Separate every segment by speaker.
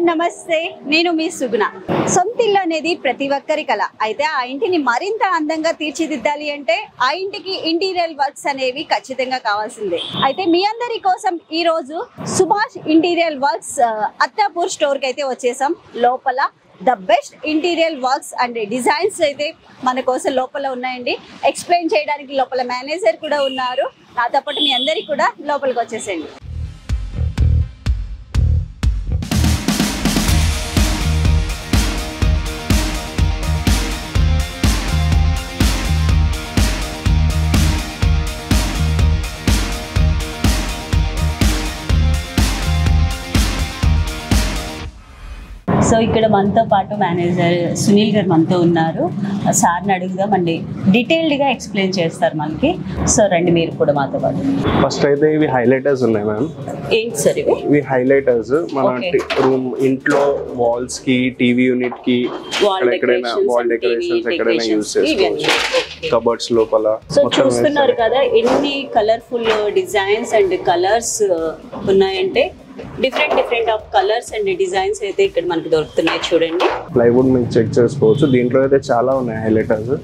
Speaker 1: నమస్తే, నేను మీ సుగుణ. సొంత ఇల్లు అనేది ప్రతి ఒక్కరి కల. అయితే ఆ ఇంటిని మరింత అందంగా తీర్చిదిద్దాలి అంటే ఆ ఇంటికి ఇంటీరియర్ వర్క్స్ అనేవి ఖచ్చితంగా కావాల్సిందే. అయితే మీ అందరి కోసం ఈ రోజు Subhash interior works Attapur store కి అయితే వచ్చేసాం. లోపల the best interior works and designs అయితే మన కోసం లోపల ఉన్నాయండి. ఎక్స్ప్లెయిన్ చేయడానికి లోపల మేనేజర్ కూడా ఉన్నారు. నాతో పాటు మీ అందరికి కూడా లోపలికి వచ్చేసేయండి. సో ఇక్కడ మనతో పాటు మేనేజర్ సునీల్ గారు మనతో ఉన్నారు. సార్ని అడుగుదామండి, డీటెయిల్డ్గా ఎక్స్ప్లెయిన్ చేస్తారు మనకి. సో రండి మీరు కూడా మాతో పాటు.
Speaker 2: ఫస్ట్ అయితే ఇవి హైలైటర్స్ ఉన్నాయి మ్యామ్.
Speaker 1: ఏంటి సార్ ఇవి?
Speaker 2: ఇవి హైలైటర్స్ మన రూమ్ ఇంట్లో వాల్స్ కి, టీవీ యూనిట్ కి, ఎక్కడైనా వాల్ డెకరేషన్స్ ఎక్కడైనా యూజ్ చేసుకోవచ్చు. కబోర్డ్స్ లోపల.
Speaker 1: సో చూస్తున్నారు కదా ఎన్ని కలర్ఫుల్ డిజైన్స్ అండ్ కలర్స్ ఉన్నాయంటే different of colours and designs అయితే ఇక్కడ మనకు దొరుకుతున్నాయి. చూడండి,
Speaker 2: ప్లైవుడ్ మీకు చెక్ చేసుకోవచ్చు. దీంట్లో అయితే చాలా ఉన్నాయి హైలైటర్స్.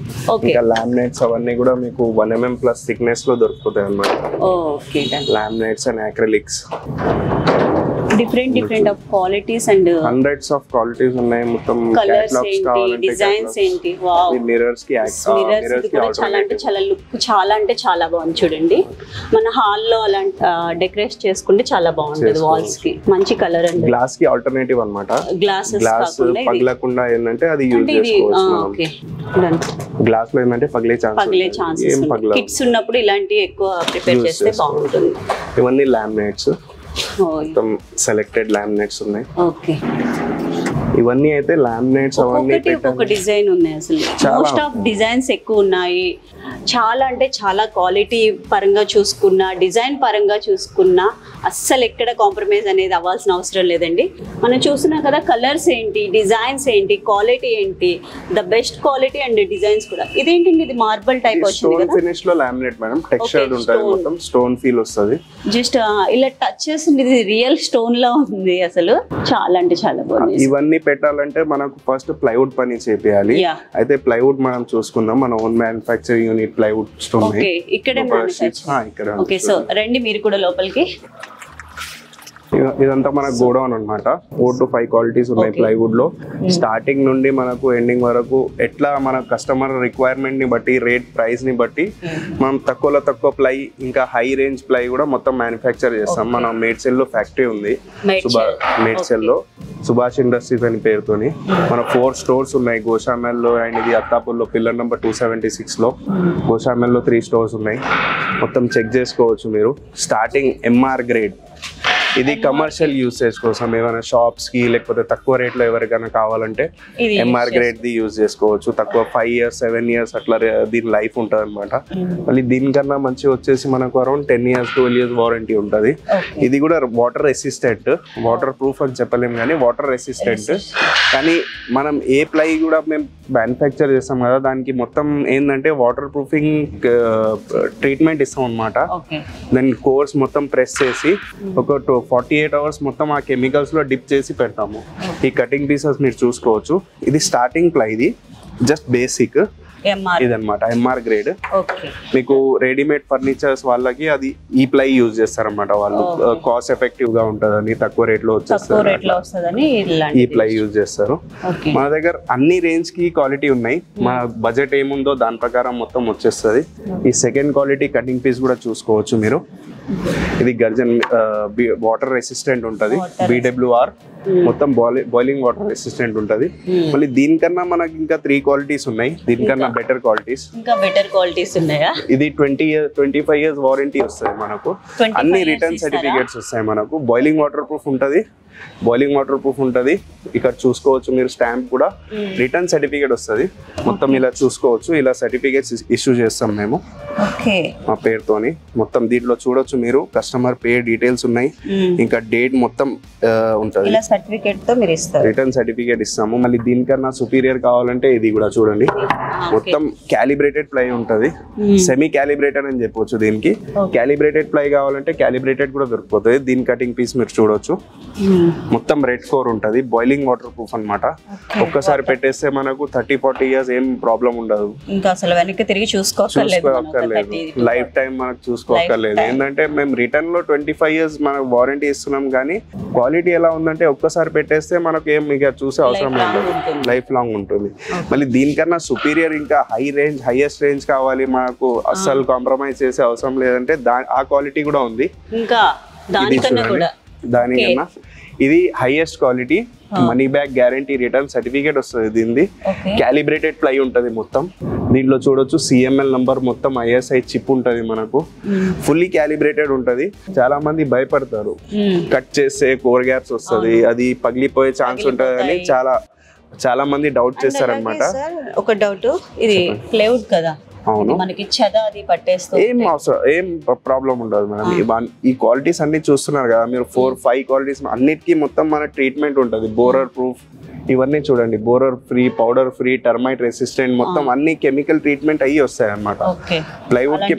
Speaker 2: ఇంకా లామినేట్స్ అవన్నీ కూడా మీకు 1 mm ప్లస్ థిక్నెస్ లో దొరుకుతాయి అన్నమాట.
Speaker 1: Okay,
Speaker 2: laminates and acrylics
Speaker 1: different of qualities and
Speaker 2: hundreds of qualities ఉన్నాయి. మొత్తం
Speaker 1: కలర్స్ ఏంటి, డిజైన్స్ ఏంటి, వావ్.
Speaker 2: మిర్రర్స్ కి
Speaker 1: కూడా చాలా లుక్ చాలా అంటే చాలా బాగుంది. చూడండి, మన హాల్లో అలాంటి డెకరేట్ చేసుకుంటే చాలా బాగుంటది. వాల్స్ కి మంచి కలర్ అండి.
Speaker 2: గ్లాస్ కి ఆల్టర్నేటివ్ అన్నమాట. గ్లాస్ పగలకుండా ఏంటంటే అది యూజ్ చేసుకోవచ్చు. గ్లాస్ లో ఏంటంటే పగిలే ఛాన్సెస్
Speaker 1: కిడ్స్ ఉన్నప్పుడు ఇలాంటి ఎక్కువ ప్రిపేర్ చేస్తే బాగుంటుంది.
Speaker 2: ఇవన్నీ లామినేట్స్, మొత్తం సెలెక్టెడ్ లామినేట్స్ ఉన్నాయి.
Speaker 1: ఓకే,
Speaker 2: ఇవన్నీ అయితే లామినేట్స్ అవన్నీ
Speaker 1: ఒక డిజైన్ ఉన్నాయి. అసలు మోస్ట్ ఆఫ్ డిజైన్స్ ఎక్కువ ఉన్నాయి. చాలా అంటే చాలా క్వాలిటీ పరంగా చూసుకున్నా, డిజైన్ పరంగా చూసుకున్నా అస్సలు ఎక్కడ కాంప్రమైజ్ అనేది అవ్వాల్సిన అవసరం లేదండి. మనం చూస్తున్నాం కదా, కలర్స్ ఏంటి, డిజైన్స్ ఏంటి, క్వాలిటీ ఏంటి, the best quality and designs కూడా. ఇదేంటండి, ఇది మార్బల్ టైప్ వచ్చింది కదా,
Speaker 2: ఫినిష్ లో లామినేట్ మేడం. టెక్స్చర్డ్ ఉంటుంది, మొత్తం స్టోన్ ఫీల్ వస్తుంది.
Speaker 1: జస్ట్ ఇలా టచ్ చేస్తుంది, ఇది రియల్ స్టోన్ లా ఉంది. అసలు చాలా అంటే చాలా బాగుంది.
Speaker 2: ఇవన్నీ పెట్టాలంటే మనకు ఫస్ట్ ప్లైవుడ్ పని చేయాలి. అయితే ప్లైవుడ్ మనం చూసుకుందాం. మన own manufacturing unit plywood stone.
Speaker 1: Okay, ఇక్కడే మ్యానుఫ్యాక్చరింగ్. ఓకే, సో రండి మీరు కూడా లోపలికి.
Speaker 2: ఇదంతా మన గోడౌన్ అన్నమాట. 4 to 5 క్వాలిటీస్ ఉన్నాయి ప్లైవుడ్ లో. స్టార్టింగ్ నుండి మనకు ఎండింగ్ వరకు ఎట్లా మన కస్టమర్ రిక్వైర్మెంట్ ని బట్టి, రేట్ ప్రైస్ ని బట్టి మనం తక్కువ ప్లై, ఇంకా హై రేంజ్ ప్లై కూడా మొత్తం మ్యానుఫ్యాక్చర్ చేస్తాం. మన మేడ్చెల్ లో ఫ్యాక్టరీ ఉంది, మేడ్చెల్ లో సుభాష్ ఇండస్ట్రీస్ అని పేరుతోని. మన 4 స్టోర్స్ ఉన్నాయి. గోషామెల్ లో అండ్ ఇది అత్తాపూర్ లో పిల్లర్ నెంబర్ 276 లో. గోషామెల్ లో 3 స్టోర్స్ ఉన్నాయి. మొత్తం చెక్ చేసుకోవచ్చు మీరు. స్టార్టింగ్ MR గ్రేడ్, ఇది కమర్షియల్ యూసేజ్ కోసం, ఏమైనా షాప్స్ కి లేకపోతే తక్కువ రేట్ లో ఎవరికైనా కావాలంటే MR గ్రేడ్ ది యూజ్ చేసుకోవచ్చు. తక్కువ 5 years 7 years అట్లా దీని లైఫ్ ఉంటుంది అనమాట. మళ్ళీ దీనికన్నా మంచి వచ్చేసి మనకు అరౌండ్ 10 years 12 years వారంటీ ఉంటుంది. ఇది కూడా వాటర్ రెసిస్టెంట్, వాటర్ ప్రూఫ్ అని చెప్పలేము కానీ వాటర్ రెసిస్టెంట్. కానీ మనం ఏ ప్లై కూడా మేము మ్యానుఫ్యాక్చర్ చేస్తాం కదా, దానికి మొత్తం ఏంటంటే వాటర్ ప్రూఫింగ్ ట్రీట్మెంట్ ఇస్తాం అనమాట. దాని కోర్స్ మొత్తం ప్రెస్ చేసి ఒక 48 hours మొత్తం ఆ కెమికల్స్ లో డిప్ చేసి పెడతాము. ఈ కటింగ్ పీసెస్ మీరు చూసుకోవచ్చు. ఇది స్టార్టింగ్ ప్లై, ఇది జస్ట్ బేసిక్ ఇదన్నమాట MR గ్రేడ్. మీకు రెడీమేడ్ ఫర్నిచర్స్ వాళ్ళకి అది ఈ ప్లై యూజ్ చేస్తారన్నమాట. వాళ్ళు కాస్ట్ ఎఫెక్టివ్ గా ఉంటదని, తక్కువ రేట్ లో వచ్చేస్తుంది ఈ ప్లై యూజ్ చేస్తారు. మన దగ్గర అన్ని రేంజ్ కి క్వాలిటీ ఉన్నాయి. మన బడ్జెట్ ఏముందో దాని ప్రకారం మొత్తం వచ్చేస్తుంది. ఈ సెకండ్ క్వాలిటీ కటింగ్ పీస్ కూడా చూసుకోవచ్చు మీరు. ఇది గర్జన్ వాటర్ రెసిస్టెంట్ ఉంటది, BWR మొత్తం బాయిలింగ్ వాటర్ రెసిస్టెంట్ ఉంటది. మళ్ళీ దీనికన్నా మనకి ఇంకా 3 క్వాలిటీస్ ఉన్నాయి. దీనికన్నా బెటర్ క్వాలిటీస్ ఉన్నాయా? ఇది 25 years వారంటీ వస్తుంది మనకు. అన్ని రిటర్న్ సర్టిఫికేట్స్ వస్తాయి మనకు. బాయిలింగ్ వాటర్ ప్రూఫ్ ఉంటది. ఇక్కడ చూసుకోవచ్చు మీరు, స్టాంప్ కూడా రిటర్న్ సర్టిఫికేట్ వస్తుంది. మొత్తం ఇలా చూసుకోవచ్చు. ఇలా సర్టిఫికేట్స్ ఇష్యూ చేస్తాం మేము.
Speaker 1: ఓకే
Speaker 2: మా పేరుతోని మొత్తం దీంట్లో చూడొచ్చు మీరు కస్టమర్ పే డీటెయిల్స్ ఉన్నాయి ఇంకా డేట్ మొత్తం ఉంటది
Speaker 1: ఇలా సర్టిఫికేట్ తో మీరు ఇస్తారు
Speaker 2: రిటర్న్ సర్టిఫికేట్ ఇస్తాము మళ్ళీ దీనికన్నా సుపీరియర్ కావాలంటే ఇది కూడా చూడండి మొత్తం క్యాలిబ్రేటెడ్ ప్లై ఉంటది సెమీ క్యాలిబ్రేటెడ్ అని చెప్పొచ్చు దీనికి క్యాలిబ్రేటెడ్ ప్లై కావాలంటే క్యాలిబ్రేటెడ్ కూడా దొరికిపోతుంది దీని కటింగ్ పీస్ మీరు చూడొచ్చు మొత్తం రెడ్ కోర్ ఉంటది బాయిలింగ్ వాటర్ ప్రూఫ్ అన్నమాట ఒక్కసారి పెట్టేస్తే మనకు 30-40 ఇయర్స్ ఏం ప్రాబ్లం ఉండదు
Speaker 1: ఇంకా అసలు వెనక్కి తిరిగి చూసుకోక్కర్లేదు
Speaker 2: లైఫ్ టైం మనకు చూసుకోక్కర్లేదు ఏంటంటే మేము రిటర్న్ లో 25 ఇయర్స్ మనకు వారంటీ ఇస్తున్నాం కానీ క్వాలిటీ ఎలా ఉందంటే ఒక్కసారి పెట్టేస్తే మనకు ఏం ఇక చూసే అవసరం లేదు లైఫ్ లాంగ్ ఉంటుంది మళ్ళీ దీనికన్నా సుపీరియర్ ఇంకా హైయెస్ట్ రేంజ్ కావాలి మనకు అస్సలు కాంప్రమైజ్ చేసే అవసరం లేదంటే ఆ క్వాలిటీ కూడా ఉంది
Speaker 1: ఇంకా
Speaker 2: దానికన్నా ఇది highest quality money back guarantee return certificate వస్తుంది దీనిది క్యాలిబ్రేటెడ్ ప్లై ఉంటది మొత్తం దీంట్లో చూడొచ్చు సిఎంఎల్ నంబర్ మొత్తం ఐఎస్ఐ చిప్ ఉంటది మనకు ఫుల్లీ క్యాలిబ్రేటెడ్ ఉంటది చాలా మంది భయపడతారు కట్ చేస్తే కోర్ గ్యాప్స్ వస్తుంది అది పగిలిపోయే ఛాన్స్ ఉంటది అని చాలా మంది డౌట్ చేస్తారనమాట
Speaker 1: ఒక డౌట్ ఇది ప్లైవుడ్ కదా
Speaker 2: అవును
Speaker 1: మనకి చెద అది పట్టేస్తుంది
Speaker 2: ఏం ప్రాబ్లం ఉండదు మేడం ఈ క్వాలిటీస్ అన్ని చూస్తున్నారు కదా మీరు 4-5 క్వాలిటీస్ అన్నిటికీ మొత్తం మన ట్రీట్మెంట్ ఉంటుంది బోరర్ ప్రూఫ్ ఇవన్నీ చూడండి borer free powder free termite resistant మొత్తం అన్ని కెమికల్ ట్రీట్మెంట్ అయ్యి వస్తాయి అన్నమాట ప్లైవుడ్ కి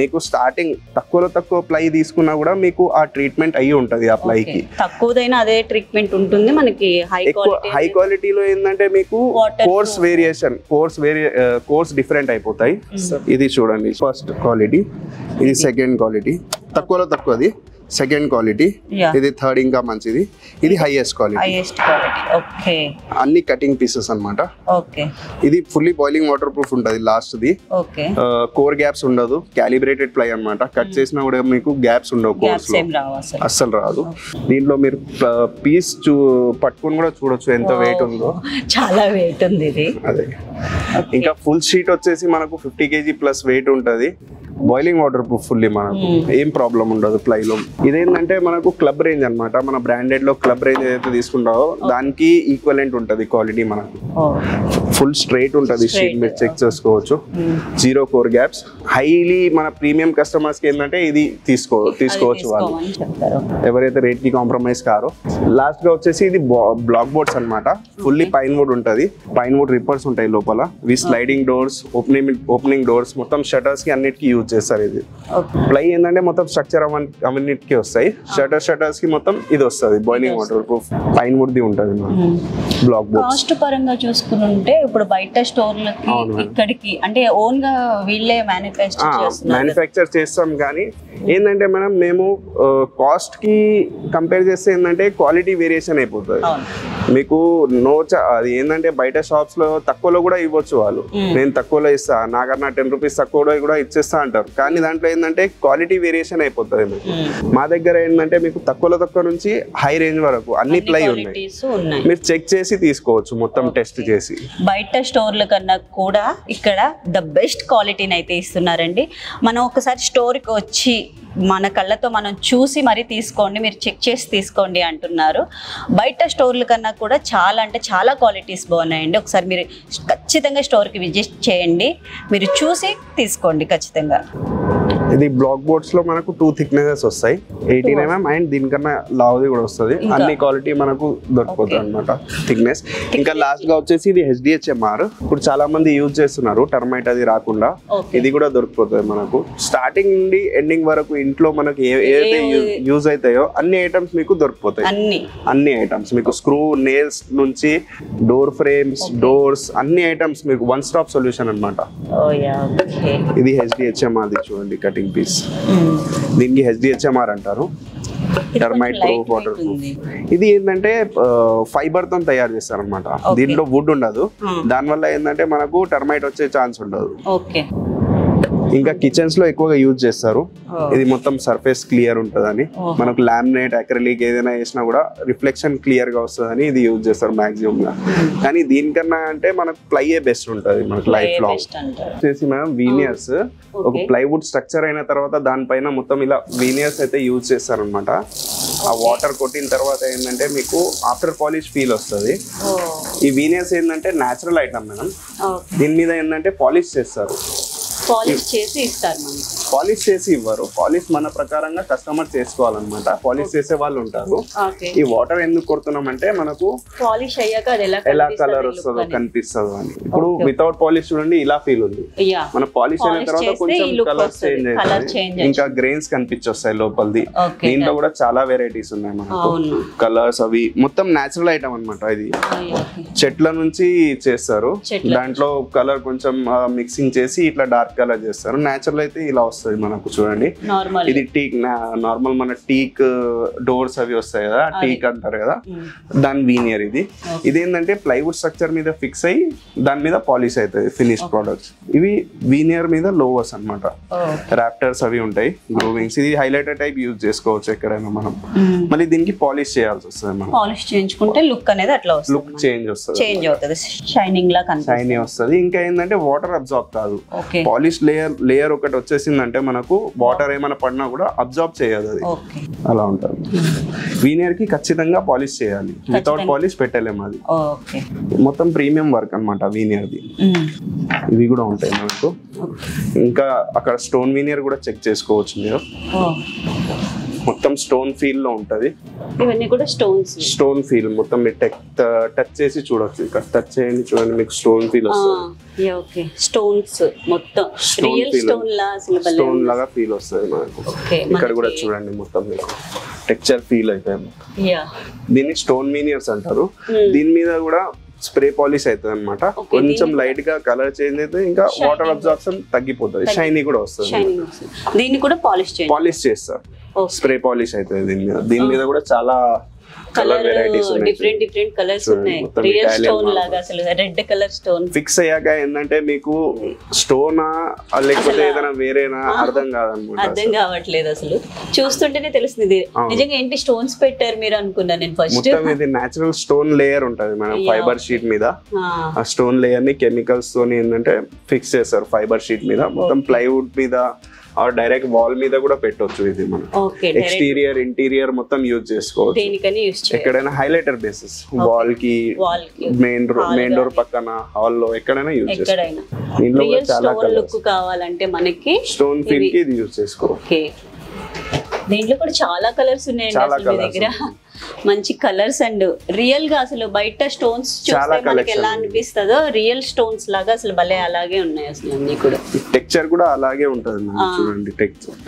Speaker 2: మీకు స్టార్టింగ్ తక్కువ ప్లై తీసుకున్నా కూడా మీకు ఆ ట్రీట్మెంట్ అయ్యి ఉంటది ఆ ప్లై కి
Speaker 1: తక్కువదైనా అదే ట్రీట్మెంట్ ఉంటుంది మనకి
Speaker 2: హై క్వాలిటీలో ఏంటంటే మీకు కోర్స్ వేరియేషన్ కోర్స్ డిఫరెంట్ అయిపోతాయి ఇది చూడండి ఫస్ట్ క్వాలిటీ ఇది సెకండ్ క్వాలిటీ తక్కువది సెకండ్ క్వాలిటీ ఇది థర్డ్ ఇంకా మంచిది ఇది హైయెస్ట్ క్వాలిటీ అన్ని కటింగ్ పీసెస్ అన్నమాట ఇది ఫుల్లీ బాయిలింగ్ వాటర్ ప్రూఫ్ ఉంటది లాస్ట్ ది కోర్ గ్యాప్స్ ఉండదు క్యాలిబ్రేటెడ్ ప్లై అన్నమాట కట్ చేసినా కూడా మీకు గ్యాప్స్ ఉండవు కోర్స్ అస్సలు రాదు దీంట్లో మీరు పీస్ పట్టుకుని కూడా చూడొచ్చు ఎంత వెయిట్ ఉందో
Speaker 1: చాలా వెయిట్ ఉంది ఇది
Speaker 2: అదే ఇంకా ఫుల్ షీట్ వచ్చేసి మనకు 50 kg ప్లస్ వెయిట్ ఉంటది బాయిలింగ్ వాటర్ ప్రూఫ్ ఫుల్లీ మనకు ఏం ప్రాబ్లం ఉండదు ప్లైలో ఇదేంటంటే మనకు క్లబ్ రేంజ్ అన్నమాట మన బ్రాండెడ్ లో క్లబ్ రేంజ్ ఏదైతే తీసుకుంటావో దానికి ఈక్వలెంట్ ఉంటది క్వాలిటీ మనకు ఫుల్ స్ట్రైట్ ఉంటది షీట్ మీరు చెక్ చేసుకోవచ్చు 0 కోర్ గ్యాప్స్ హైలీ మన ప్రీమియం కస్టమర్స్ కి ఏంటంటే ఇది తీసుకోవచ్చు వాళ్ళు ఎవరైతే రేట్ కి కాంప్రమైజ్ కారో లాస్ట్ గా వచ్చేసి ఇది బ్లాక్ బోర్డ్స్ అన్నమాట ఫుల్లీ పైన్ వుడ్ ఉంటది పైన్ వుడ్ రిప్పర్స్ ఉంటాయి లోపల వి స్లైడింగ్ డోర్స్ ఓపెనింగ్ డోర్స్ మొత్తం షటర్స్ కి అన్నిటికీ యూజ్ చేస్తారు ఇది ప్లై ఏంటంటే మొత్తం స్ట్రక్చర్ అవన్నిటికీ వస్తాయి షటర్స్ కి మొత్తం ఇది వస్తుంది boiling water proof pine wood the ఉంటది బ్లాక్ బోర్డ్
Speaker 1: కాస్ట్ పరంగా చూసుకుంటే ఇప్పుడు బయట స్టోర్లకి ఇక్కడికి అంటే ఓన్ గా వీళ్ళే
Speaker 2: మ్యానుఫ్యాక్చర్ చేస్తాం కానీ ఏంటంటే మేడం మేము కాస్ట్ కి కంపేర్ చేస్తే ఏంటంటే క్వాలిటీ వేరియేషన్ అయిపోతుంది మీకు అది ఏంటంటే బయట షాప్స్ లో తక్కువలో కూడా ఇవ్వచ్చు వాళ్ళు నేను తక్కువలో ఇస్తా నాకన్నా 10 రూపీస్ తక్కువలో కూడా ఇచ్చేస్తా అంటారు కానీ దాంట్లో ఏంటంటే క్వాలిటీ వేరియేషన్ అయిపోతుంది మీకు మా దగ్గర ఏంటంటే మీకు తక్కువ నుంచి హై రేంజ్ వరకు అన్ని ప్లై ఉన్నాయి మీరు చెక్ చేసి తీసుకోవచ్చు మొత్తం టెస్ట్ చేసి
Speaker 1: బయట స్టోర్ల కన్నా కూడా ఇక్కడ ద బెస్ట్ క్వాలిటీని అయితే ఇస్తున్నారండి మనం ఒకసారి స్టోర్కి వచ్చి మన కళ్ళతో మనం చూసి మరీ తీసుకోండి మీరు చెక్ చేసి తీసుకోండి అంటున్నారు బయట స్టోర్ల కన్నా కూడా చాలా అంటే చాలా క్వాలిటీస్ బాగున్నాయండి ఒకసారి మీరు ఖచ్చితంగా స్టోర్కి విజిట్ చేయండి మీరు చూసి తీసుకోండి ఖచ్చితంగా
Speaker 2: ఇది బ్లాక్ బోర్డ్స్ లో మనకు 2 థిక్నెసెస్ వస్తాయి 18 mm అండ్ దీనికన్నా లావుది కూడా వస్తుంది అన్ని క్వాలిటీ మనకు దొరికిపోతుంది అనమాట థిక్నెస్ ఇంకా లాస్ట్ గా వచ్చేసి ఇది HDHMR ఇప్పుడు చాలా మంది యూజ్ చేస్తున్నారు టర్మైట్ అది రాకుండా ఇది కూడా దొరికిపోతుంది మనకు స్టార్టింగ్ నుండి ఎండింగ్ వరకు ఇంట్లో మనకి ఏదైతే యూజ్ అవుతాయో అన్ని ఐటమ్స్ మీకు దొరికిపోతాయి అన్ని ఐటమ్స్ మీకు స్క్రూ నేల్స్ నుంచి డోర్ ఫ్రేమ్స్ డోర్స్ అన్ని ఐటమ్స్ మీకు వన్ స్టాప్ సొల్యూషన్ అన్నమాట ఇది HDHMR చూడండి కటింగ్ పీస్ దీనికి HDHMR అంటారు టర్మైట్ ప్రూఫ్ వాటర్ ప్రూఫ్ ఇది ఏంటంటే ఫైబర్ తో తయారు చేస్తారు అనమాట దీంట్లో వుడ్ ఉండదు దానివల్ల ఏంటంటే మనకు టర్మైట్ వచ్చే ఛాన్స్ ఉండదు ఇంకా కిచెన్స్ లో ఎక్కువగా యూజ్ చేస్తారు ఇది మొత్తం సర్ఫేస్ క్లియర్ ఉంటదని మనకు లామినేట్ అక్రిలిక్ ఏదైనా వేసినా కూడా రిఫ్లెక్షన్ క్లియర్ గా వస్తుందని ఇది యూజ్ చేస్తారు మాక్సిమం గా కానీ దీనికన్నా అంటే మనకు ప్లైయే బెస్ట్ ఉంటది మనకు లైఫ్ లాంగ్ చేసి మనం వీనియర్స్ ఒక ప్లైవుడ్ స్ట్రక్చర్ అయిన తర్వాత దానిపైన మొత్తం ఇలా వీనియర్స్ అయితే యూజ్ చేస్తారు అనమాట ఆ వాటర్ కొట్టిన తర్వాత ఏంటంటే మీకు ఆఫ్టర్ పాలిష్ ఫీల్ వస్తుంది ఈ వీనియర్స్ ఏంటంటే న్యాచురల్ ఐటమ్ మేడం దీని మీద ఏంటంటే పాలిష్ చేస్తారు
Speaker 1: పాలిష్ చేసి ఇస్తారు మనకి.
Speaker 2: పాలిష్ చేసి ఇవ్వరు, పాలిష్ మన ప్రకారంగా కస్టమర్ చేసుకోవాలన్నమాట. పాలిష్ చేసే వాళ్ళు ఉంటారు. ఈ వాటర్ ఎందుకు కొడుతున్నాం అంటే మనకు
Speaker 1: పాలిష్ అయ్యాక అది
Speaker 2: ఎలా కలర్ వస్తుందో కనిపిస్తుందో అని. ఇప్పుడు వితౌట్ పాలిష్ చూడండి ఇలా ఫీల్ ఉంది, మన పాలిష్ అయిన తర్వాత కొంచెం కలర్ చేంజ్ అవుతుంది, ఇంకా గ్రెయిన్స్ కనిపించొస్తాయి లోపలిది. దీంట్లో కూడా చాలా వెరైటీస్ ఉన్నాయి మనకు కలర్స్. అవి మొత్తం నేచురల్ ఐటమ్ అన్నమాట. ఇది చెట్ల నుంచి చేస్తారు, దాంట్లో కలర్ కొంచెం మిక్సింగ్ చేసి ఇట్లా డార్క్ కలర్ చేస్తారు. నేచురల్ అయితే ఇలా వస్తుంది మనకు చూడండి. ఇది టీక్ నార్మల్ మన టీక్ డోర్స్ అవి వస్తాయి కదా, టీక్ అంటారు కదా, దాని వీనియర్. ఇది ఏంటంటే ప్లైవుడ్ స్ట్రక్చర్ మీద ఫిక్స్ అయ్యి దాని మీద పాలిష్ అవుతుంది ఫినిష్ ప్రొడక్ట్స్. ఇవి వీనియర్ మీద లోవర్స్ అన్నమాట. రాప్టర్స్ అవి ఉంటాయి, గ్రూవింగ్స్. ఇది హైలైటర్ టైప్ యూజ్ చేసుకోవచ్చు ఎక్కడైనా మనం. మళ్ళీ దీనికి పాలిష్ చేయాల్సి వస్తుంది. మనం
Speaker 1: పాలిష్ చేయించుకుంటే లుక్ అనేది అట్లా వస్తుంది,
Speaker 2: లుక్ చేంజ్ వస్తుంది,
Speaker 1: చేంజ్ అవుతుంది, షైనింగ్ లా
Speaker 2: షైనీ వస్తుంది. ఇంకా ఏంటంటే వాటర్ అబ్జార్బ్ కాదు. పాలిష్ లేయర్ ఒకటి వచ్చేసిందంటే మనకు వాటర్ ఏమైనా పడినా కూడా అబ్జార్బ్ చేయదు, అది అలా ఉంటుంది. వీనియర్ కి ఖచ్చితంగా పాలిష్ చేయాలి, వితౌట్ పాలిష్ పెట్టలేము. అది మొత్తం ప్రీమియం వర్క్ అనమాట వీనియర్ ది. ఇవి కూడా ఉంటాయి మనకు. ఇంకా అక్కడ స్టోన్ వీనియర్ కూడా చెక్ చేసుకోవచ్చు మీరు. మొత్తం స్టోన్ ఫీల్ లో ఉంటది.
Speaker 1: ఇవన్నీ కూడా స్టోన్స్,
Speaker 2: స్టోన్ ఫీల్ మొత్తం మీరు టచ్ చేసి చూడొచ్చు. ఇక్కడ టచ్ చేయండి, చూడండి, మీకు స్టోన్ ఫీల్ వస్తుంది.
Speaker 1: ఓకే, స్టోన్స్ మొత్తం రియల్ స్టోన్ లా,
Speaker 2: స్టోన్ లాగా ఫీల్ వస్తుంది మనకు. ఇక్కడ కూడా చూడండి, మొత్తం మీకు టెక్స్చర్ ఫీల్ అయిపోయింది. దీన్ని స్టోన్ వీనియర్స్ అంటారు. దీని మీద కూడా స్ప్రే పాలిష్ అవుతుంది అనమాట. కొంచెం లైట్ గా కలర్ చేంజ్ అయితే ఇంకా వాటర్ అబ్జార్ప్షన్ తగ్గిపోతుంది, షైనీ కూడా వస్తుంది.
Speaker 1: దీన్ని కూడా పాలిష్
Speaker 2: చేస్తారు, స్ప్రే పాలిష్ అవుతుంది దీని మీద కూడా చాలా కలర్ వెరైటీస్ ఉన్నాయి.
Speaker 1: డిఫరెంట్ కలర్స్ ఉన్నాయి. రియల్ స్టోన్ లాగా అసలు రెడ్ కలర్ స్టోన్
Speaker 2: ఫిక్స్ అయ్యాక ఏంటంటే మీకు స్టోనా లేకపోతే ఏదైనా వేరేనా అర్థం కాదన్నమాట.
Speaker 1: అర్థం కావట్లేదు అసలు, చూస్తుంటేనే తెలుస్తుంది నిజంగా ఏంటి స్టోన్స్ పెట్టారు మీరు అనుకున్నా నేను ఫస్ట్.
Speaker 2: మొత్తం ఇది నేచురల్ స్టోన్ లేయర్ ఉంటది మన ఫైబర్ షీట్ మీద. ఆ స్టోన్ లేయర్ ని కెమికల్స్ తోని ఏంటంటే ఫిక్స్ చేస్తారు ఫైబర్ షీట్ మీద. మొత్తం ప్లైవుడ్ మీద డైరెక్ట్ వాల్ మీద కూడా పెట్టొచ్చు. ఇది మనం ఎక్స్టీరియర్ ఇంటీరియర్ మొత్తం యూజ్ చేసుకోవచ్చు. ఎక్కడైనా హైలైటర్ బేసిస్ వాల్ కి, మెయిన్ డోర్ పక్కన, హాల్ లో ఎక్కడైనా యూజ్ చేసుకోవచ్చు. దీంట్లో కూడా చాలా కలర్స్
Speaker 1: కావాలంటే మనకి
Speaker 2: స్టోన్ ఫీల్ కి ఇది యూజ్ చేసుకోవచ్చు.
Speaker 1: దీంట్లో కూడా చాలా కలర్స్ ఉన్నాయండి మీ దగ్గర. మంచి కలర్స్ అండ్ రియల్ గా అసలు బయట స్టోన్స్ చూస్తే మనకి ఎలా అనిపిస్తుందో రియల్ స్టోన్స్ లాగా అసలు భలే అలాగే ఉన్నాయి అసలు అన్ని కూడా.
Speaker 2: టెక్స్చర్ కూడా అలాగే ఉంటది చూడండి,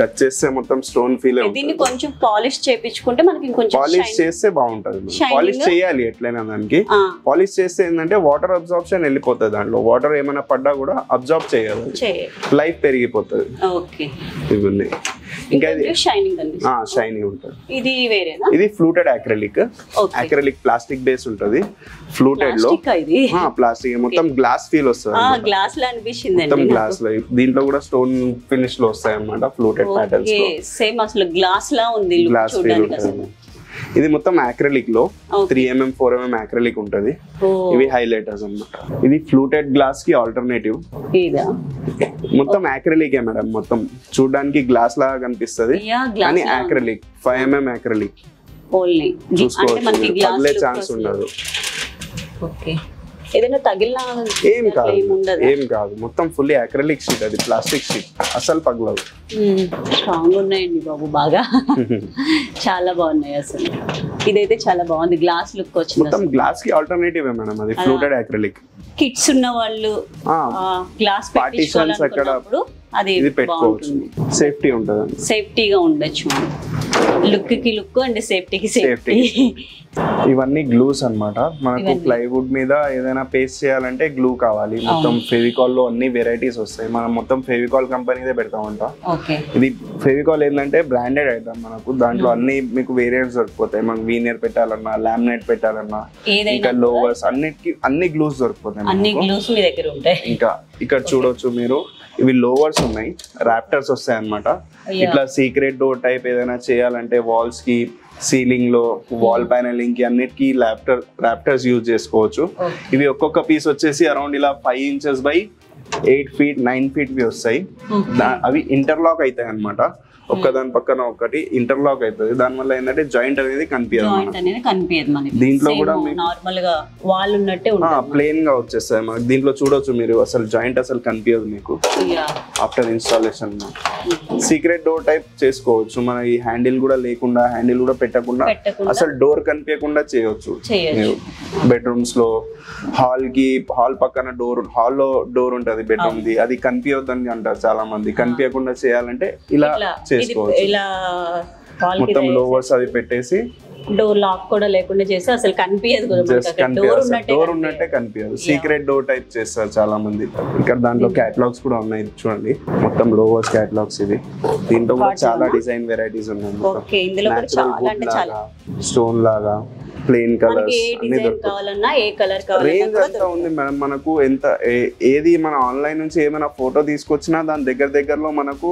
Speaker 2: టచ్ చేస్తే మొత్తం స్టోన్ ఫీల్ అవుతుంది.
Speaker 1: దీన్ని కొంచెం పాలిష్ చేపించుకుంటే మనకి ఇంకొంచెం
Speaker 2: పాలిష్ చేస్తే బాగుంటది. పాలిష్ చేయాలి ఎట్లైనా దానికి. పాలిష్ చేస్తే ఏంటంటే వాటర్ అబ్జార్ప్షన్ వెళ్ళిపోతుంది, దాంట్లో వాటర్ ఏమైనా పడ్డా కూడా అబ్జార్బ్ చేయదు, లైఫ్ పెరిగిపోతుంది. ఇవన్నీ ఇంకా షైనింగ్ ఉంటుంది. ఇది ఫ్లూటెడ్ అక్రిలిక్ ప్లాస్టిక్ బేస్ ఉంటది. ఫ్లూటెడ్ లో ప్లాస్టిక్ మొత్తం గ్లాస్ ఫీల్ వస్తుంది,
Speaker 1: గ్లాస్ లా అనిపిస్తుంది
Speaker 2: మొత్తం గ్లాస్ లో. దీంట్లో కూడా స్టోన్ ఫినిష్ లో వస్తాయి అన్నమాట ఫ్లూటెడ్ ప్యాటర్న్స్.
Speaker 1: సేమ్ అసలు గ్లాస్ లా ఉంది,
Speaker 2: గ్లాస్ ఫీల్ ఉంటుంది. ఇది మొత్తం అక్రిలిక్ లో 3mm 4mm అక్రిలిక్ ఉంటది. ఇవి హైలైటర్స్ అన్నమాట. ఇది ఫ్లూటెడ్ గ్లాస్ కి ఆల్టర్నేటివ్. మొత్తం అక్రిలిక్ మేడం, మొత్తం చూడడానికి గ్లాస్ లాగా కనిపిస్తుంది కానీ అక్రిలిక్ 5mm అక్రిలిక్. చూసుకోవచ్చు, పగిలే ఛాన్స్ ఉండదు.
Speaker 1: ఏదైనా తగిలినా
Speaker 2: ఏం కాదు, మొత్తం ఫుల్లీ అక్రిలిక్ షీట్, అది ప్లాస్టిక్ షీట్, అసలు పగలదు.
Speaker 1: స్ట్రాంగ్ ఉన్నాయండి బాబు బాగా, చాలా బాగున్నాయి అసలు. ఇదైతే చాలా బాగుంది, గ్లాస్ లుక్ వచ్చింది.
Speaker 2: మొత్తం గ్లాస్ కి ఆల్టర్నేటివ్ మేడం అది ఫ్లూటెడ్ అక్రిలిక్.
Speaker 1: కిడ్స్ ఉన్న వాళ్ళు గ్లాస్
Speaker 2: పార్టీషన్స్ అక్కడ
Speaker 1: అది
Speaker 2: పెట్టుకోవచ్చు, సేఫ్టీ ఉంటుంది,
Speaker 1: సేఫ్టీగా ఉండొచ్చు. లుక్ కి లుక్ అండ్ సేఫ్టీకి సేఫ్టీ.
Speaker 2: ఇవన్నీ గ్లూస్ అన్నమాట. మనకు ప్లైవుడ్ మీద ఏదైనా పేస్ట్ చేయాలంటే గ్లూ కావాలి. మొత్తం ఫెవికాల్ లో అన్ని వెరైటీస్ వస్తాయి. మనం మొత్తం ఫెవికాల్ కంపెనీదే పెడతామంట. ఇది ఫెవికాల్ ఏంటంటే బ్రాండెడ్ ఐటమ్ మనకు. దాంట్లో అన్ని మీకు వేరియంట్స్ దొరికిపోతాయి. మనకు వీనియర్ పెట్టాలన్నా, లామినేట్ పెట్టాలన్నా, ఇంకా లోవర్స్ అన్ని గ్లూస్ దొరికిపోతాయి. ఇంకా ఇక్కడ చూడొచ్చు మీరు, ఇవి లోవర్స్ ఉన్నాయి, రాప్టర్స్ వస్తాయి అన్నమాట. ఇట్లా సీక్రెట్ డోర్ టైప్ ఏదైనా చేయాలంటే వాల్స్ కి, సీలింగ్ లో, వాల్ ప్యానెలింగ్ కి అన్నిటికీ రాప్టర్స్ యూజ్ చేసుకోవచ్చు. ఇవి ఒక్కొక్క పీస్ వచ్చేసి అరౌండ్ ఇలా 5 inches by 8 feet 9 feet వస్తాయి. అవి ఇంటర్లాక్ అవుతాయి అన్నమాట. ఒక్కదాని పక్కన ఒకటి ఇంటర్లాక్ అవుతుంది. దానివల్ల ఏంటంటే జాయింట్ అనేది
Speaker 1: కనిపించదు మనకి.
Speaker 2: దీంట్లో కూడా
Speaker 1: నార్మల్ గా వాల్ ఉన్నట్టే ఉంటుంది,
Speaker 2: ప్లేన్ గా వచ్చేస్తాయి మనకి. దీంట్లో చూడొచ్చు మీరు, అసలు జాయింట్ అసలు కనిపించదు మీకు after installation. Secret door type చేసుకోవచ్చు మన, ఈ హ్యాండిల్ కూడా లేకుండా, హ్యాండిల్ కూడా పెట్టకుండా అసలు డోర్ కనిపించకుండా చేయొచ్చు. బెడ్రూమ్స్ లో, హాల్ పక్కన డోర్, హాల్లో డోర్ ఉంటది బెడ్రూమ్ ది, అది కనిపించొద్దని అంటారు చాలా మంది. కనిపించకుండా చేయాలంటే ఇలా చేసుకోవచ్చు. మొత్తం లోవర్స్ అవి పెట్టేసి
Speaker 1: డోర్ లాక్ కూడా లేకుండా చేసి అసలు కనిపించదు,
Speaker 2: డోర్ ఉన్నట్టే కనిపించదు. సీక్రెట్ డోర్ టైప్ చేస్తారు చాలా మంది. ఇక్కడ దాంట్లో క్యాటలాగ్స్ కూడా ఉన్నాయి చూడండి, మొత్తం లోవర్స్ క్యాటలాగ్స్ ఇవి. దీంట్లో కూడా చాలా డిజైన్ వెరైటీస్ ఉన్నాయి. స్టోన్ లాగా, ప్లెయిన్ కలర్స్ రేంజ్ అంతా ఉంది మేడం. మనకు ఎంత ఏది మన ఆన్లైన్ నుంచి ఏమైనా ఫోటో తీసుకొచ్చినా దాని దగ్గరలో మనకు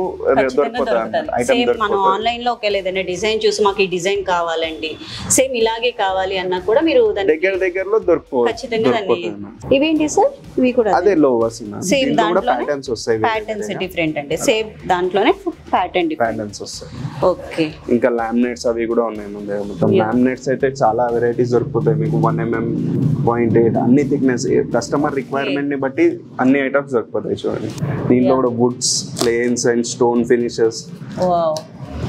Speaker 2: దొరికిపోతుంది.
Speaker 1: మనం ఆన్లైన్ లో ఏదైనా డిజైన్ చూసి మాకు ఈ డిజైన్ కావాలండి, సేమ్ ఇలాగే కావాలి అన్నా కూడా మీరు
Speaker 2: దగ్గరలో దొరికిపోతుంది.
Speaker 1: ఇవేంటి సార్? ఇవి కూడా
Speaker 2: అదే లోవర్స్,
Speaker 1: సేమ్ దాంట్లో
Speaker 2: ప్యాటర్న్స్ వస్తాయి.
Speaker 1: ప్యాటర్న్స్ డిఫరెంట్ అండి, సేమ్ దాంట్లోనే
Speaker 2: ప్యాటర్న్స్ వస్తాయి.
Speaker 1: ఓకే.
Speaker 2: ఇంకా లామినేట్స్ అవి కూడా ఉన్నాయి మన దగ్గర. మొత్తం లామినేట్స్ అయితే చాలా వెరైటీస్ దొరుకుతాయి మీకు. 1 mm, 0.8 అన్ని థిక్నెస్, కస్టమర్ రిక్వైర్మెంట్ ని బట్టి అన్ని ఐటమ్స్ దొరుకుతాయి చూడండి. దీంట్లో కూడా woods, plains and stone finishes.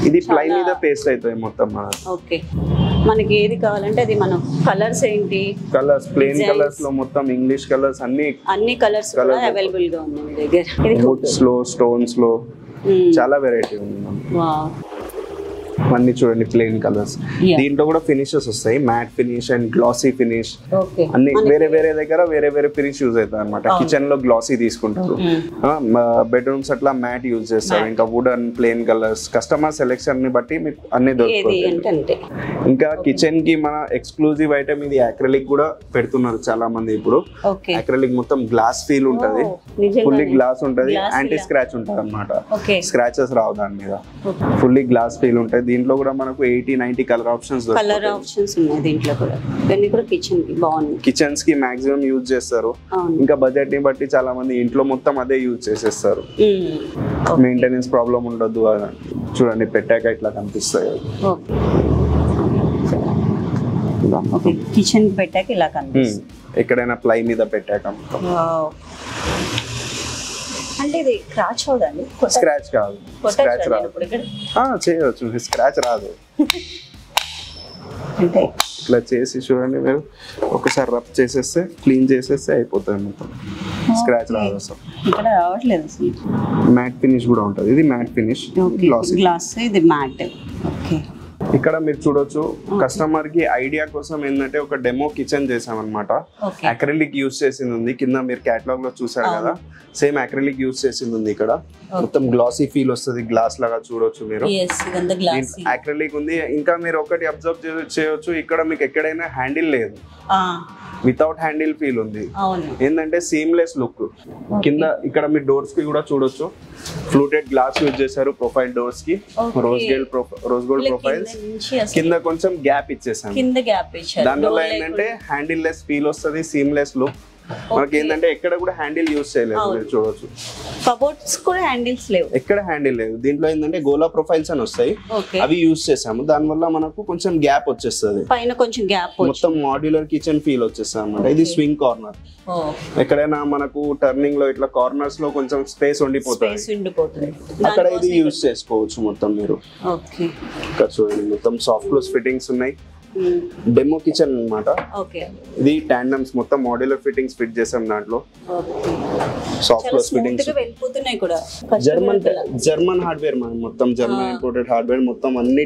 Speaker 2: ఇది ప్లై మీద పేస్ట్ అవుతాయి మొత్తం మన.
Speaker 1: ఓకే. మనకి ఏది కావాలంటే అది మనం కలర్స్ ఏంటి,
Speaker 2: కలర్స్ ప్లేన్ కలర్స్ లో మొత్తం ఇంగ్లీష్ కలర్స్
Speaker 1: అన్ని కలర్స్ కూడా అవైలబుల్ గా ఉన్నాయి మీ దగ్గర.
Speaker 2: వుడ్స్ లో, స్టోన్స్ లో చాలా వెరైటీ ఉంది. అన్ని చూడండి ప్లెయిన్ కలర్స్. దీంట్లో కూడా ఫినిషెస్ వస్తాయి, matt finish and glossy finish. అన్ని వేరే దగ్గర వేరే ఫినిష్ యూజ్ అవుతాయి అనమాట. కిచెన్ లో గ్లాసీ తీసుకుంటారు, బెడ్రూమ్స్ అట్లా మ్యాట్ యూజ్ చేస్తారు. ఇంకా wooden, plain colours, customer selection ని బట్టి మీకు అన్ని దొరుకుతాయి. ఇంకా కిచెన్ కి మన ఎక్స్క్లూజివ్ ఐటమ్ ఇది అక్రిలిక్ కూడా పెడుతున్నారు చాలా మంది ఇప్పుడు. అక్రిలిక్ మొత్తం గ్లాస్ ఫీల్ ఉంటది, ఫుల్లీ గ్లాస్ ఉంటది, యాంటీ స్క్రాచ్ ఉంటది అనమాట. స్క్రాచెస్ రావు దాని మీద, ఫుల్లీ గ్లాస్ ఫీల్ ఉంటది. దీంట్లో కూడా మనకు 80-90 కలర్ ఆప్షన్స్
Speaker 1: ఉన్నాయి. దీంట్లో కూడా ఇవన్నీ కూడా
Speaker 2: కిచెన్స్ కి మాక్సిమం యూజ్ చేస్తారు. ఇంకా బడ్జెట్ ని బట్టి చాలా మంది ఇంట్లో మొత్తం అదే యూజ్ చేసేస్తారు. మెయింటెనెన్స్ ప్రాబ్లం ఉండదు. చూడండి పెట్టాక ఇట్లా కనిపిస్తాయి.
Speaker 1: కిచెన్ పెట్టాక ఇలా కనిపిస్తుంది,
Speaker 2: ఎక్కడైనా ప్లై మీద పెట్టాక.
Speaker 1: అంటే ఇది స్క్రాచ్ అవుదండి?
Speaker 2: స్క్రాచ్ కాదు, స్క్రాచ్ రాదు. చేయవచ్చు, స్క్రాచ్ రాదు.
Speaker 1: అంటే
Speaker 2: ఇట్లా చేసి చూడండి మీరు, ఒకసారి రబ్ చేసేస్తే, క్లీన్ చేసేస్తే అయిపోతుంది మొత్తం. స్క్రాచ్ రాదు అసలు.
Speaker 1: ఇక్కడ రావట్లేదు అసలు.
Speaker 2: మ్యాట్ ఫినిష్ కూడా ఉంటుంది. ఇది మ్యాట్ ఫినిష్,
Speaker 1: గ్లాస్, ఇది మ్యాట్. ఓకే.
Speaker 2: ఇక్కడ మీరు చూడొచ్చు, కస్టమర్ కి ఐడియా కోసం ఏంటంటే ఒక డెమో కిచెన్ చేసామన్నమాట. అక్రిలిక్ యూజ్ చేసింది ఉంది కింద, మీరు కేటలాగ్ లో చూసారు కదా, సేమ్ అక్రిలిక్ యూజ్ చేసింది ఉంది. ఇక్కడ మొత్తం గ్లాసీ ఫీల్ వస్తుంది, గ్లాస్ లాగా చూడొచ్చు మీరు. అక్రిలిక్ ఉంది. ఇంకా మీరు ఒకటి అబ్జర్వ్ చేయొచ్చు, ఇక్కడ మీకు ఎక్కడైనా హ్యాండిల్ లేదు, వితౌట్ హ్యాండిల్ ఫీల్ ఉంది. ఏంటంటే సీమ్లెస్ లుక్. కింద ఇక్కడ మీ డోర్స్ కి కూడా చూడొచ్చు, ఫ్లూటెడ్ గ్లాస్ యూజ్ చేశారు ప్రొఫైల్ డోర్స్ కి. Rose gold profiles. కింద కొంచెం గ్యాప్ ఇచ్చేసాను, దానివల్ల ఏంటంటే హ్యాండిల్ లెస్ ఫీల్ వస్తుంది, సీమ్లెస్ లుక్. మనకి ఏంటంటే ఎక్కడ కూడా హ్యాండిల్ యూజ్ చేయలేదు, మీరు చూడొచ్చు.
Speaker 1: కబోర్డ్స్ కూడా హ్యాండిల్స్ లేవు,
Speaker 2: ఎక్కడ హ్యాండిల్ లేదు. దీంట్లో ఏంటంటే గోలా ప్రొఫైల్స్ అని వస్తాయి, అవి యూజ్ చేసాము. దానివల్ల మనకు కొంచెం గ్యాప్ వచ్చేస్తుంది,
Speaker 1: పైన కొంచెం గ్యాప్,
Speaker 2: మొత్తం మాడ్యులర్ కిచెన్ ఫీల్ వచ్చేస్తుంది అన్నమాట. ఇది స్వింగ్ కార్నర్. ఎక్కడైనా మనకు టర్నింగ్ లో ఇట్లా కార్నర్స్ లో కొంచెం స్పేస్ ఉండిపోతుంది, అక్కడ ఇది యూజ్ చేసుకోవచ్చు మొత్తం మీరు. ఇక్కడ చూడండి మొత్తం సాఫ్ట్ క్లోజ్ ఫిట్టింగ్స్ ఉన్నాయి. డెమో కిచెన్ అన్నమాట. ఇది టాండమ్స్, మొత్తం మాడ్యులర్ ఫిట్టింగ్స్ ఫిట్ చేసాం దాంట్లో. Soft close fittings, German hardware, మనం మొత్తం జర్మన్ ఇంపోర్టెడ్ హార్డ్వేర్ మొత్తం. అన్ని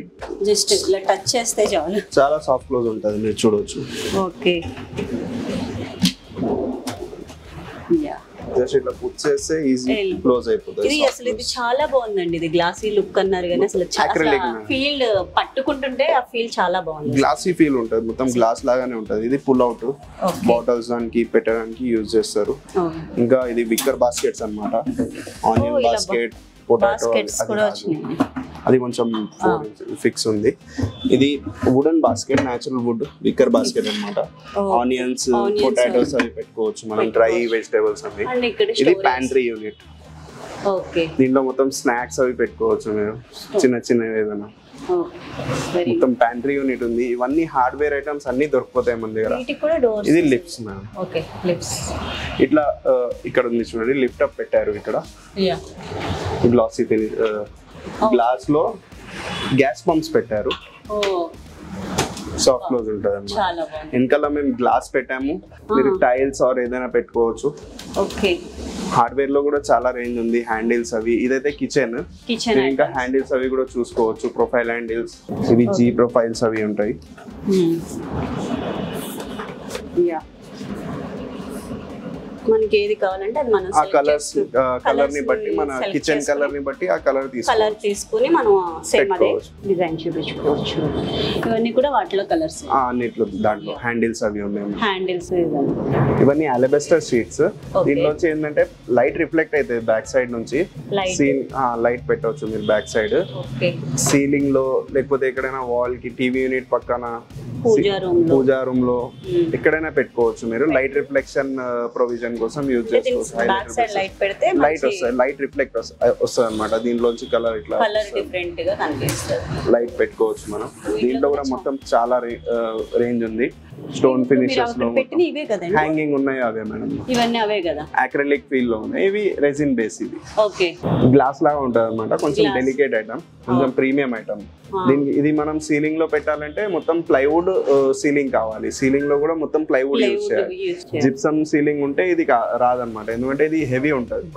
Speaker 1: జస్ట్ ఇలా టచ్ చేస్తే చాలు,
Speaker 2: చాలా సాఫ్ట్ క్లోజ్ ఉంటుంది, మీరు చూడొచ్చు.
Speaker 1: ఓకే.
Speaker 2: జస్ట్ ఇట్లా పుట్ చేస్తే ఈజీ క్లోజ్ అయిపోతుంది.
Speaker 1: ఇది అసలు ఇది చాలా బాగుందండి. ఇది గ్లాసీ లుక్ అన్నారు కానీ అసలు ఫీల్ పట్టుకుంటుంటే ఆ ఫీల్ చాలా బాగుంది.
Speaker 2: గ్లాసీ ఫీల్ ఉంటుంది, మొత్తం గ్లాస్ లాగానే ఉంటుంది. ఇది పుల్ అవుట్ బాటిల్స్ దానికి పెట్టడానికి యూజ్ చేస్తారు. ఇంకా ఇది విక్కర్ బాస్కెట్స్ అన్నమాట. ఆనియన్ బాస్కెట్, పొటాటో, అది కొంచెం ఫిక్స్ ఉంది. ఇది wooden basket, natural wood wicker basket అన్నమాట. ఆనియన్స్, పొటాటోస్ అవి పెట్టుకోవచ్చు మనం, డ్రై వెజిటేబుల్స్ అవి. ఇది ప్యాంట్రీ యూనిట్.
Speaker 1: ఓకే.
Speaker 2: దీంట్లో మొత్తం స్నాక్స్ అవి పెట్టుకోవచ్చు మీరు, చిన్న చిన్న ఏదైనా. మొత్తం ప్యాంట్రీ యూనిట్ ఉంది. ఇవన్నీ హార్డ్వేర్ ఐటమ్స్ అన్ని దొరికిపోతాయి మన దగ్గర. ఇది లిఫ్ట్స్ మేడం.
Speaker 1: ఓకే, లిఫ్ట్స్
Speaker 2: ఇట్లా ఇక్కడ ఉంది చూడండి, లిఫ్ట్ అప్ పెట్టారు ఇక్కడ. గ్లాసీ గ్లాస్ లో గ్యాస్ పంప్స్ పెట్టారు. సాఫ్ట్ క్లోజ్ ఉంటుంది అన్నమాట. వెనకాల మేము గ్లాస్ పెట్టాము, మీరు టైల్స్ ఆర్ ఏదైనా పెట్టుకోవచ్చు.
Speaker 1: ఓకే.
Speaker 2: హార్డ్వేర్ లో కూడా చాలా రేంజ్ ఉంది. హ్యాండిల్స్ అవి, ఇదైతే కిచెన్. ఇంకా హ్యాండిల్స్ అవి కూడా చూసుకోవచ్చు, ప్రొఫైల్ హ్యాండిల్స్. ఇవి జీ ప్రొఫైల్స్ అవి ఉంటాయి.
Speaker 1: మనకి ఏది కావాలంటే అది మనం
Speaker 2: ఆ కలర్స్ కలర్ ని బట్టి, మన కిచెన్ కలర్ ని బట్టి ఆ కలర్
Speaker 1: తీసుకొని మనం సేమ్ అదే డిజైన్ చూపించుకోవచ్చు. ఇవన్నీ కూడా వాటిలో కలర్స్
Speaker 2: అన్నిట్లో. దాంట్లో హ్యాండిల్స్ అవి ఉన్నాయి.
Speaker 1: హ్యాండిల్స్
Speaker 2: ఇవన్నీ అలబెస్టర్ షీట్స్. దీంట్లోంచి ఏంటంటే లైట్ రిఫ్లెక్ట్ అవుతుంది బ్యాక్ సైడ్ నుంచి. లైట్ పెట్టవచ్చు మీరు బ్యాక్ సైడ్, సీలింగ్ లో, లేకపోతే ఎక్కడైనా వాల్ కి, టీవీ యూనిట్ పక్కన, పూజా రూమ్ లో ఎక్కడైనా పెట్టుకోవచ్చు మీరు. లైట్ రిఫ్లెక్షన్ ప్రొవిజన్ కోసం యూజ్ చేసుకోవచ్చు. లైట్ వస్తుంది, లైట్ రిఫ్లెక్ట్ వస్తుంది అనమాట. దీంట్లోంచి కలర్ ఇట్లా లైట్ పెట్టుకోవచ్చు మనం. దీంట్లో కూడా మొత్తం చాలా రేంజ్ ఉంది. స్టోన్ ఫినిషెస్ లో హ్యాంగింగ్ ఉన్నాయి, అవే మేడం.
Speaker 1: ఇవన్నీ అవే కదా,
Speaker 2: అక్రిలిక్ ఫీల్ లో ఉన్నాయి. ఇవి రెసిన్ బేస్. ఇది
Speaker 1: ఓకే,
Speaker 2: గ్లాస్ లాగా ఉంటది అనమాట. కొంచెం డెలికేట్ ఐటమ్, కొంచెం ప్రీమియం ఐటమ్. దీనికి ఇది మనం సీలింగ్ లో పెట్టాలంటే మొత్తం ప్లైవుడ్ సీలింగ్ కావాలి. సీలింగ్ లో కూడా మొత్తం ప్లైవుడ్ యూజ్ చేయాలి. జిప్సమ్ సీలింగ్ ఉంటే ఇది రాదనమాట, ఎందుకంటే ఇది హెవీ ఉంటది.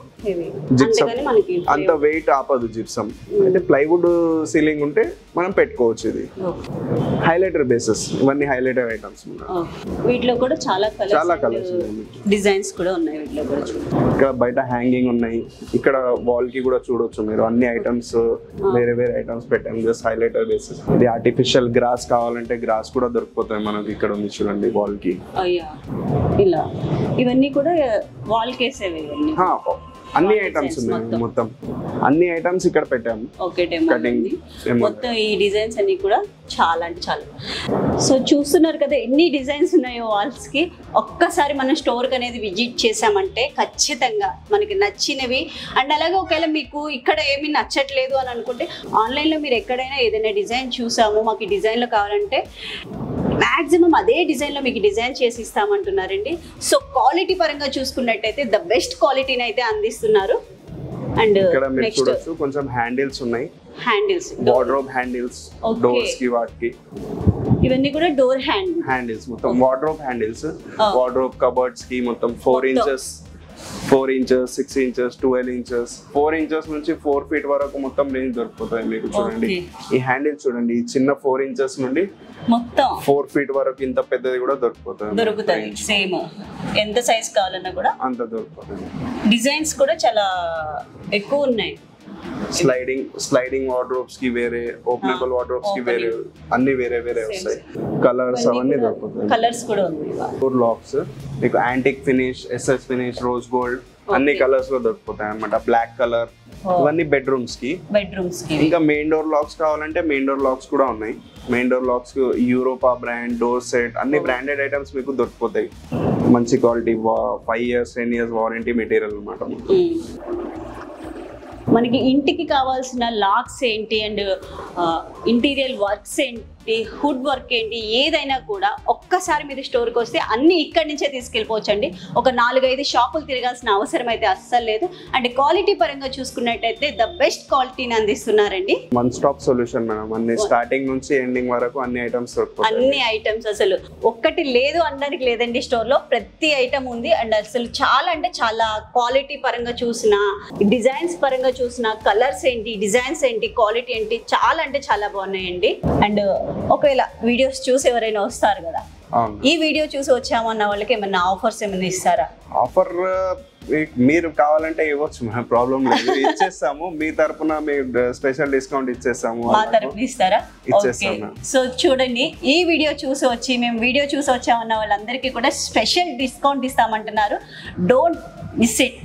Speaker 2: జిప్సమ్ అంత వెయిట్ ఆపదు జిప్సమ్. అయితే ప్లైవుడ్ సీలింగ్ ఉంటే మనం పెట్టుకోవచ్చు. ఇది హైలైటర్ బేసెస్. ఇవన్నీ హైలైటర్ ఐటమ్స్.
Speaker 1: వీటిలో కూడా చాలా కలర్స్ డిజైన్స్ కూడా ఉన్నాయి. వీటిలో కూడా
Speaker 2: ఇక్కడ బయట హ్యాంగింగ్ ఉన్నాయి. ఇక్కడ వాల్ కి కూడా చూడొచ్చు మీరు. అన్ని ఐటమ్స్ వేరే వేరే ఐటమ్స్ పెట్టాము, జస్ట్ హైలైటర్ బేసిస్. ఇది ఆర్టిఫిషియల్ గ్రాస్ కావాలంటే గ్రాస్ కూడా దొరికిపోతాయి మనకి. ఇక్కడ ఉంది చూడండి వాల్ కి.
Speaker 1: ఇలా ఇవన్నీ కూడా వాల్ కేసేవి.
Speaker 2: అన్ని ఐటమ్స్ ఉన్నాయి, మొత్తం అన్ని ఐటమ్స్ ఇక్కడ పెట్టాము.
Speaker 1: మొత్తం ఈ డిజైన్స్ అన్ని కూడా చాలా అంటే చాలా. సో చూస్తున్నారు కదా ఎన్ని డిజైన్స్ ఉన్నాయో వాల్స్ కి. ఒక్కసారి మనం స్టోర్ కి అనేది విజిట్ చేసామంటే ఖచ్చితంగా మనకి నచ్చినవి. అండ్ అలాగే ఒకవేళ మీకు ఇక్కడ ఏమీ నచ్చట్లేదు అని అనుకుంటే ఆన్లైన్ లో మీరు ఎక్కడైనా ఏదైనా డిజైన్ చూసాము, మాకు ఈ డిజైన్ లో కావాలంటే మాక్సిమం అదే డిజైన్ లో మీకు డిజైన్ చేసి ఇస్తామంటున్నారండి. సో క్వాలిటీ పరంగా చూసుకున్నట్టయితే ద బెస్ట్ క్వాలిటీని అయితే అందిస్తున్నారు. అండ్ నెక్స్ట్
Speaker 2: కొంచెం హ్యాండిల్స్ ఉన్నాయి.
Speaker 1: హ్యాండిల్స్,
Speaker 2: వార్డ్రోబ్ హ్యాండిల్స్, డోర్స్ కి వాటికి.
Speaker 1: ఇవన్నీ కూడా డోర్ హ్యాండిల్స్,
Speaker 2: మొత్తం వార్డ్రోబ్ హ్యాండిల్స్. వార్డ్రోబ్ కబర్డ్స్ కి మొత్తం 4 inches, 4 inches, 6 inches, 12 inches, 4 inches నుంచి 4 feet వరకు మొత్తం రేంజ్ దొరికిపోతాయి మీకు. చూడండి ఈ హ్యాండిల్ చూడండి, ఈ చిన్న 4 inches నుండి
Speaker 1: మొత్తం
Speaker 2: 4 feet వరకు ఇంత పెద్దది కూడా దొరుకుతుంది.
Speaker 1: సేమ్ ఎంత సైజ్ కావాలన్నా కూడా
Speaker 2: అంత దొరికిపోతుంది.
Speaker 1: డిజైన్స్ కూడా చాలా ఎక్కువ ఉన్నాయి.
Speaker 2: స్లైడింగ్ వార్డ్రోబ్స్ కి వేరే, ఓపెనబుల్ వార్డ్రోబ్స్ కి వేరే, అన్ని వేరే వేరే వస్తాయి. కలర్స్ అవన్నీ దొరుకుతాయి.
Speaker 1: కలర్స్ కూడా ఉన్నాయి.
Speaker 2: డోర్ లాక్స్ మీకు antique finish, SS finish, rose gold అన్ని కలర్స్ లో దొరుకుతాయి అన్నమాట. Black colour. ఇవన్నీ బెడ్రూమ్స్ కి. ఇంకా మెయిన్ డోర్ లాక్స్ కావాలంటే మెయిన్ డోర్ లాక్స్ కూడా ఉన్నాయి. Main door lakhs Europa brand, door set, అన్ని బ్రాండెడ్ ఐటమ్స్ మీకు దొరికిపోతాయి. మంచి quality, 5 years 10 years warranty material అన్నమాట.
Speaker 1: మనకి ఇంటికి కావాల్సిన లాక్స్ ఏంటి, అండ్ ఇంటీరియర్ వర్క్స్ ఏంటి, హుడ్ వర్క్ ఏంటి, ఏదైనా కూడా ఒక్కసారి మీరు స్టోర్కి వస్తే అన్ని ఇక్కడి నుంచే తీసుకెళ్ళిపోవచ్చండి. ఒక 4-5 షాపులు తిరగాల్సిన అవసరం అయితే అస్సలు లేదు. అండ్ క్వాలిటీ పరంగా చూసుకున్నట్టయితే ద బెస్ట్ క్వాలిటీని అందిస్తున్నారండి.
Speaker 2: One stop solution madam. అన్ని స్టార్టింగ్ నుంచి ఎండింగ్ వరకు అన్ని ఐటమ్స్ దొరుకుతాయి.
Speaker 1: అన్ని ఐటమ్స్ అసలు ఒక్కటి లేదు అనడానికి లేదండి. స్టోర్ లో ప్రతి ఐటమ్ ఉంది. అండ్ అసలు చాలా అంటే చాలా క్వాలిటీ పరంగా చూసిన, డిజైన్స్ పరంగా చూసిన, కలర్స్ ఏంటి, డిజైన్స్ ఏంటి, క్వాలిటీ ఏంటి, చాలా అంటే చాలా బాగున్నాయండి. అండ్ ఒకవేళ వీడియోస్ చూసి ఎవరైనా వస్తారు కదా, ఈ వీడియో చూసి వచ్చామన్న వాళ్ళకి ఏమన్నా ఆఫర్స్ ఏమైనా ఇస్తారా?
Speaker 2: ఆఫర్ మీరు కావాలంటే ఇవ్వచ్చు, ప్రాబ్లం లేదు, ఇచ్చేస్తాము. మీ తరపున స్పెషల్ డిస్కౌంట్ ఇచ్చేస్తాము.
Speaker 1: మా తరపున ఇస్తారా? సో చూడండి, ఈ వీడియో చూసి వచ్చి మేము వీడియో చూసి వచ్చామన్న వాళ్ళందరికీ కూడా స్పెషల్ డిస్కౌంట్ ఇస్తామంటున్నారు. Don't miss it.